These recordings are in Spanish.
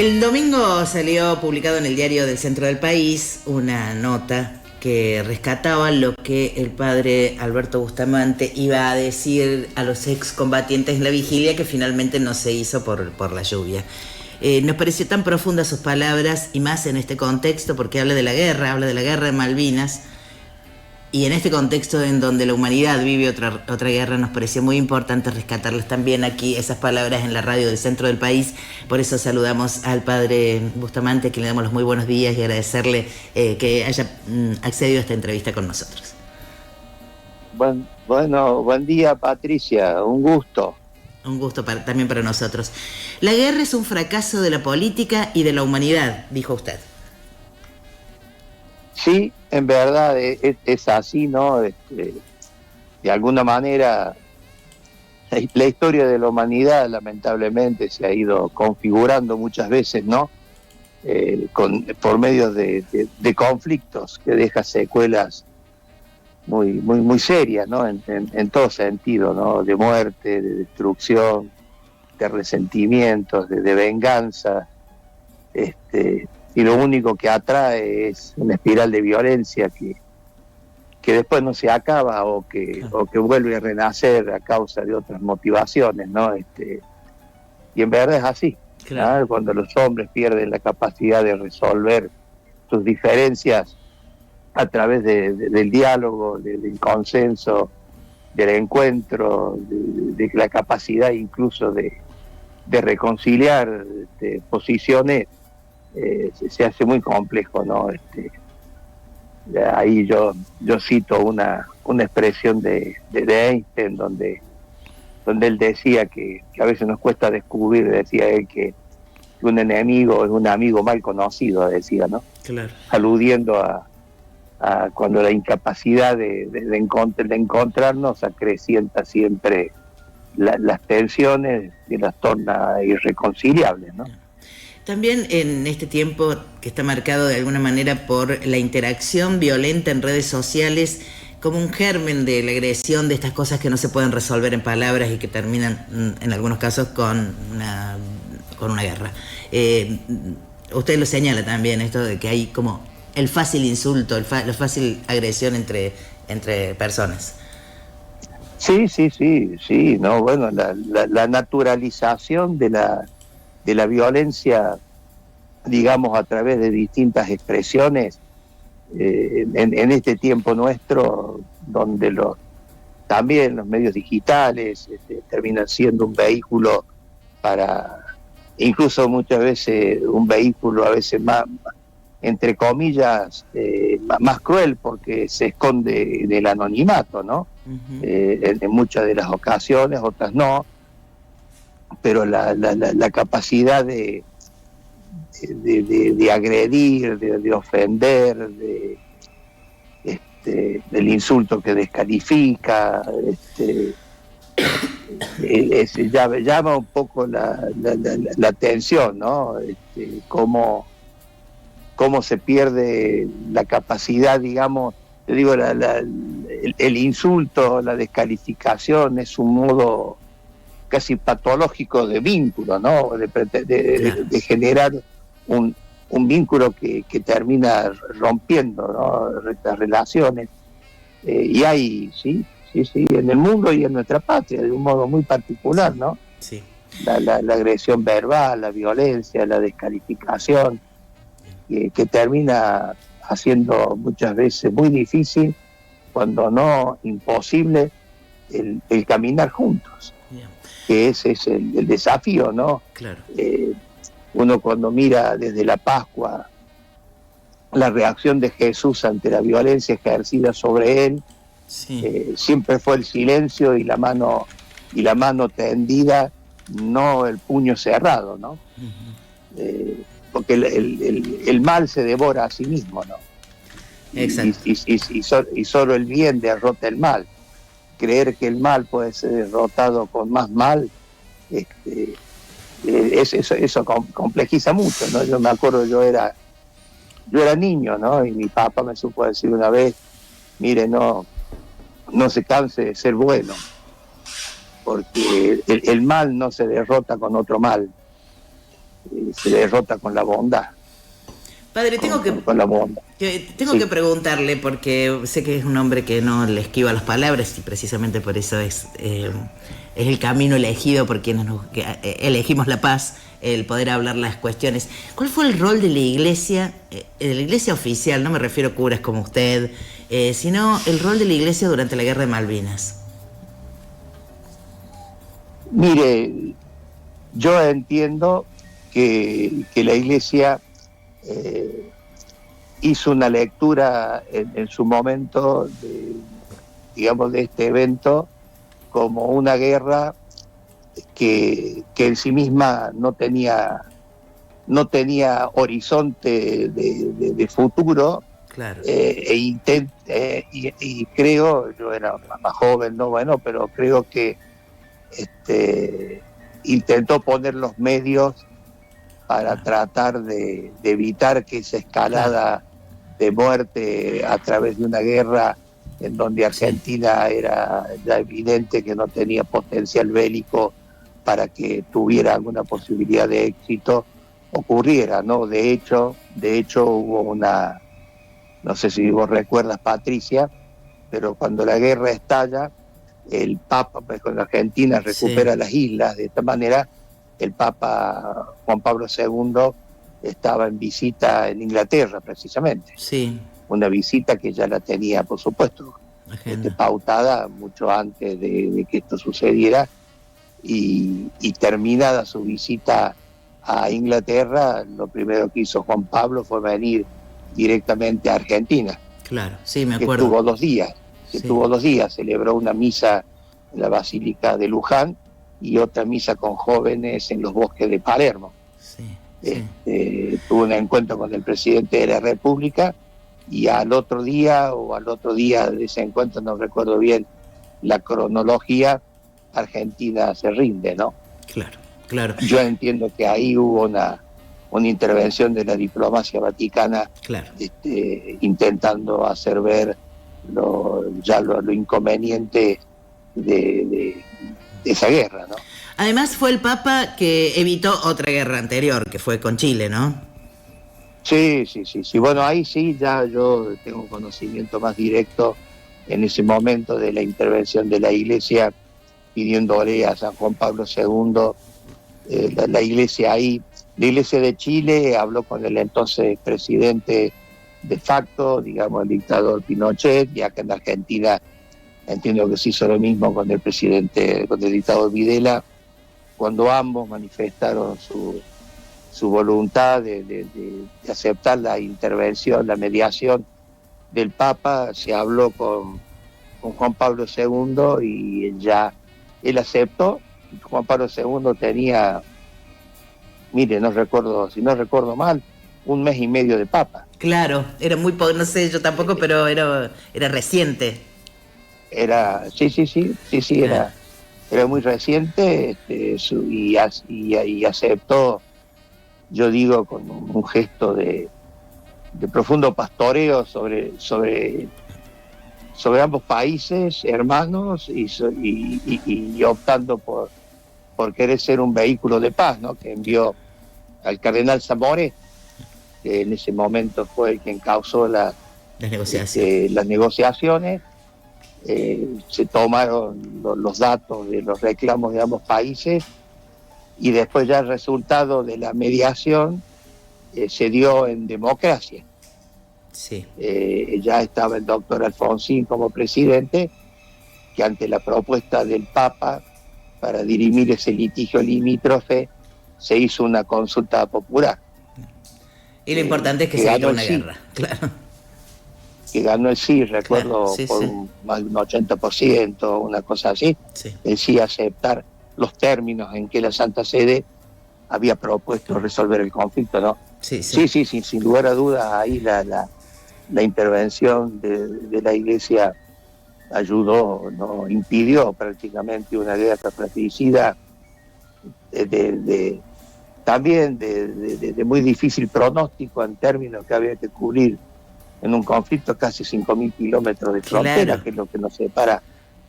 El domingo salió publicado en el diario del Centro del País una nota que rescataba lo que el padre Alberto Bustamante iba a decir a los excombatientes en la vigilia, que finalmente no se hizo por la lluvia. Nos pareció tan profundas sus palabras, y más en este contexto, porque habla de la guerra de Malvinas, y en este contexto en donde la humanidad vive otra guerra, nos pareció muy importante rescatarlas también aquí, esas palabras en la radio del Centro del País. Por eso saludamos al padre Bustamante, a quien le damos los muy buenos días y agradecerle que haya accedido a esta entrevista con nosotros. Bueno, buen día, Patricia, un gusto. Un gusto también para nosotros. La guerra es un fracaso de la política y de la humanidad, dijo usted. Sí, en verdad es así, ¿no? De alguna manera, la historia de la humanidad lamentablemente se ha ido configurando muchas veces, ¿no? Por medio de conflictos que deja secuelas muy serias, ¿no? En todo sentido, ¿no? De muerte, de destrucción, de resentimientos, de venganza, y lo único que atrae es una espiral de violencia que después no se acaba o que vuelve a renacer a causa de otras motivaciones, ¿no? Y en verdad es así, claro. ¿No? Cuando los hombres pierden la capacidad de resolver sus diferencias a través del diálogo, del consenso, del encuentro, de la capacidad incluso de reconciliar posiciones, se hace muy complejo, ¿no? Ahí yo cito una expresión de Einstein donde él decía que a veces nos cuesta descubrir, decía él, que un enemigo es un amigo mal conocido, decía, ¿no? Claro. Aludiendo a cuando la incapacidad de encontrarnos acrecienta siempre las tensiones y las torna irreconciliables, ¿no? También en este tiempo que está marcado de alguna manera por la interacción violenta en redes sociales, como un germen de la agresión, de estas cosas que no se pueden resolver en palabras y que terminan en algunos casos con una guerra. Usted lo señala también, esto de que hay como el fácil insulto, la fácil agresión entre personas. Sí, no, bueno, la naturalización de la violencia, digamos, a través de distintas expresiones, en este tiempo nuestro, donde también los medios digitales terminan siendo un vehículo incluso muchas veces un vehículo a veces más, entre comillas, más cruel, porque se esconde del anonimato, ¿no? Uh-huh. En muchas de las ocasiones, otras no, pero la capacidad de agredir, de ofender, del insulto que descalifica, llama un poco la atención, ¿no? Cómo se pierde la capacidad, digamos, te digo, el insulto, la descalificación es un modo casi patológico de vínculo, ¿no? De generar un vínculo que termina rompiendo, ¿no? Estas relaciones. Y hay, sí, en el mundo y en nuestra patria, de un modo muy particular, ¿no? Sí. La agresión verbal, la violencia, la descalificación, que termina haciendo muchas veces muy difícil, cuando no imposible, el caminar juntos. Yeah. Que ese es el desafío, ¿no? Claro. Uno cuando mira desde la Pascua la reacción de Jesús ante la violencia ejercida sobre él, sí. Siempre fue el silencio y la mano tendida, no el puño cerrado, ¿no? Uh-huh. Porque el mal se devora a sí mismo, ¿no? Exacto. Y solo el bien derrota el mal. Creer que el mal puede ser derrotado con más mal, eso complejiza mucho, ¿no? Yo me acuerdo, yo era niño, ¿no? Y mi papá me supo decir una vez, mire, no se canse de ser bueno, porque el mal no se derrota con otro mal, se derrota con la bondad. Padre, con la bondad. Tengo que preguntarle, porque sé que es un hombre que no le esquiva las palabras y precisamente por eso es el camino elegido por quienes elegimos la paz, el poder hablar las cuestiones. ¿Cuál fue el rol de la iglesia oficial? No me refiero a curas como usted, sino el rol de la iglesia durante la Guerra de Malvinas. Mire, yo entiendo que la iglesia hizo una lectura en su momento digamos, de este evento como una guerra que en sí misma no tenía horizonte de futuro. Claro. Y creo, yo era más joven, no, bueno, pero creo que intentó poner los medios para tratar de evitar que esa escalada de muerte a través de una guerra en donde Argentina era ya evidente que no tenía potencial bélico para que tuviera alguna posibilidad de éxito, ocurriera, ¿no? De hecho hubo una, no sé si vos recuerdas, Patricia, pero cuando la guerra estalla, el Papa, pues, cuando Argentina recupera las islas, de esta manera, el Papa Juan Pablo II estaba en visita en Inglaterra, precisamente. Sí. Una visita que ya la tenía, por supuesto, pautada mucho antes de que esto sucediera, y terminada su visita a Inglaterra, lo primero que hizo Juan Pablo fue venir directamente a Argentina. Claro, sí, me acuerdo. Estuvo 2 días. Estuvo 2 días, celebró una misa en la Basílica de Luján y otra misa con jóvenes en los bosques de Palermo. Tuvo un encuentro con el presidente de la República y al otro día de ese encuentro, no recuerdo bien la cronología, Argentina se rinde, ¿no? Claro. Yo entiendo que ahí hubo una intervención de la diplomacia vaticana, intentando hacer ver lo inconveniente de esa guerra, ¿no? Además fue el Papa que evitó otra guerra anterior, que fue con Chile, ¿no? Sí. Bueno, ahí sí ya yo tengo conocimiento más directo en ese momento de la intervención de la Iglesia pidiéndole a San Juan Pablo II, la Iglesia ahí. La Iglesia de Chile habló con el entonces presidente de facto, digamos, el dictador Pinochet, y acá en Argentina entiendo que se hizo lo mismo con el dictador Videla, cuando ambos manifestaron su voluntad de aceptar la intervención, la mediación del Papa. Se habló con Juan Pablo II y él aceptó. Juan Pablo II tenía, mire, si no recuerdo mal, 1 mes y medio de Papa. Claro, era muy, no sé, yo tampoco, pero era reciente. Sí, era muy reciente, y aceptó, yo digo, con un gesto de profundo pastoreo sobre ambos países hermanos y optando por querer ser un vehículo de paz, ¿no? Que envió al cardenal Zamore, que en ese momento fue el que encauzó las negociaciones. Se tomaron los datos de los reclamos de ambos países y después ya el resultado de la mediación se dio en democracia. Ya estaba el doctor Alfonsín como presidente, que ante la propuesta del Papa para dirimir ese litigio limítrofe se hizo una consulta popular. Y lo importante es que se evitó una guerra, claro. Que ganó el sí, recuerdo, más de un 80%, una cosa así. El sí aceptar los términos en que la Santa Sede había propuesto resolver el conflicto, ¿no? Sí, sin lugar a dudas, ahí la intervención de la Iglesia ayudó, ¿no? Impidió prácticamente una guerra fratricida también de muy difícil pronóstico en términos que había que cubrir en un conflicto casi 5.000 kilómetros de frontera, que es lo que nos separa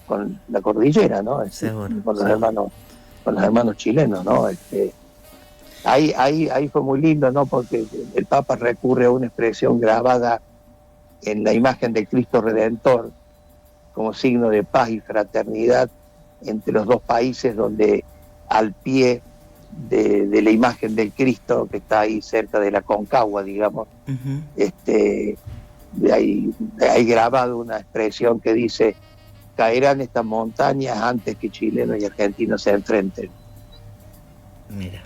con la cordillera, ¿no? Con los hermanos chilenos, ¿no? Ahí fue muy lindo, ¿no? Porque el Papa recurre a una expresión grabada en la imagen de Cristo Redentor como signo de paz y fraternidad entre los dos países, donde al pie de la imagen del Cristo, que está ahí cerca de la Concagua, digamos, de ahí grabado una expresión que dice: caerán estas montañas antes que chilenos y argentinos se enfrenten. Mira.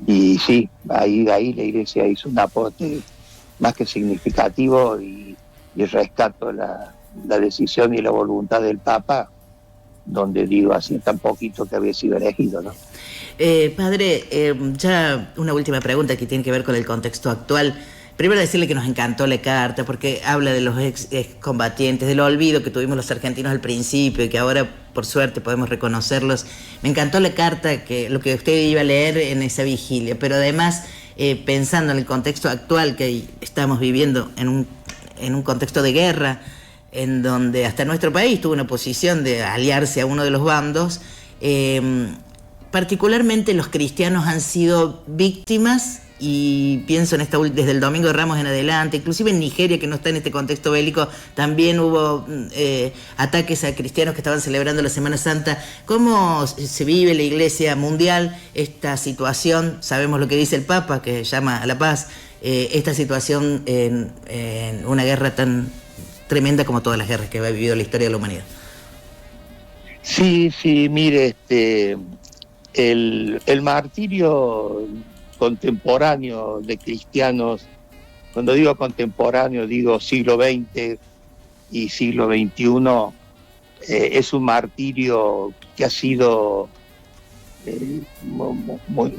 Y sí, ahí la Iglesia hizo un aporte más que significativo, y rescato la decisión y la voluntad del Papa, donde digo, así tan poquito que había sido elegido, ¿no? Padre, ya una última pregunta que tiene que ver con el contexto actual. Primero decirle que nos encantó la carta, porque habla de los excombatientes, del olvido que tuvimos los argentinos al principio y que ahora, por suerte, podemos reconocerlos. Me encantó la carta, que lo que usted iba a leer en esa vigilia, pero además, pensando en el contexto actual que estamos viviendo, en un contexto de guerra, en donde hasta nuestro país tuvo una posición de aliarse a uno de los bandos, particularmente los cristianos han sido víctimas, y pienso en desde el Domingo de Ramos en adelante, inclusive en Nigeria, que no está en este contexto bélico, también hubo ataques a cristianos que estaban celebrando la Semana Santa. ¿Cómo se vive la Iglesia mundial esta situación? Sabemos lo que dice el Papa, que llama a la paz, esta situación en una guerra tan tremenda como todas las guerras que ha vivido la historia de la humanidad. Sí, mire, el martirio contemporáneo de cristianos, cuando digo contemporáneo digo siglo XX y siglo XXI, es un martirio que ha sido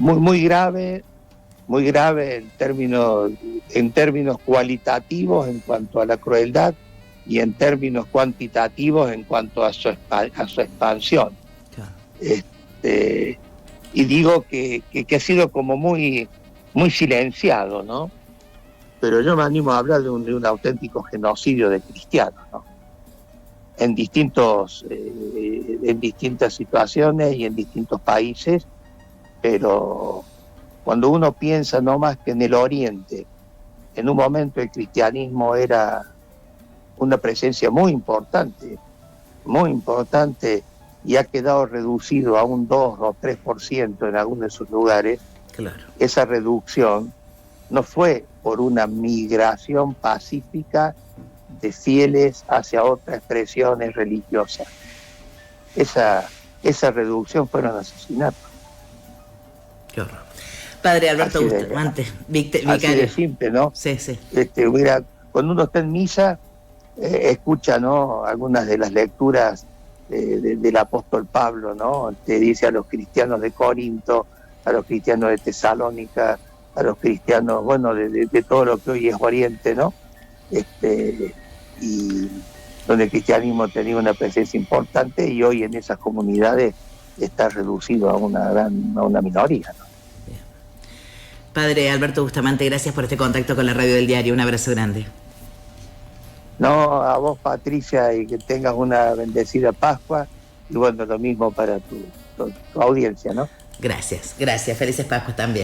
muy grave en términos cualitativos en cuanto a la crueldad, y en términos cuantitativos en cuanto a su expansión. Claro. Y digo que ha sido como muy silenciado, ¿no? Pero yo me animo a hablar de un auténtico genocidio de cristianos, ¿no? En distintas situaciones y en distintos países, pero cuando uno piensa no más que en el Oriente, en un momento el cristianismo era una presencia muy importante, y ha quedado reducido a un 2 o 3% en algunos de sus lugares. Claro. Esa reducción no fue por una migración pacífica de fieles hacia otras expresiones religiosas. Esa reducción fueron asesinatos. Qué horror. Padre Alberto Bustamante, vicario. Así de simple, ¿no? Sí. Cuando uno está en misa, escucha, ¿no?, algunas de las lecturas del apóstol Pablo, ¿no? Te dice a los cristianos de Corinto, a los cristianos de Tesalónica, a los cristianos, bueno, de todo lo que hoy es Oriente, ¿no? Y donde el cristianismo tenía una presencia importante, y hoy en esas comunidades está reducido a una minoría, ¿no? Bien. Padre Alberto Bustamante, gracias por este contacto con la Radio del Diario. Un abrazo grande. No, a vos, Patricia, y que tengas una bendecida Pascua, y bueno, lo mismo para tu audiencia, ¿no? Gracias. Felices Pascuas también.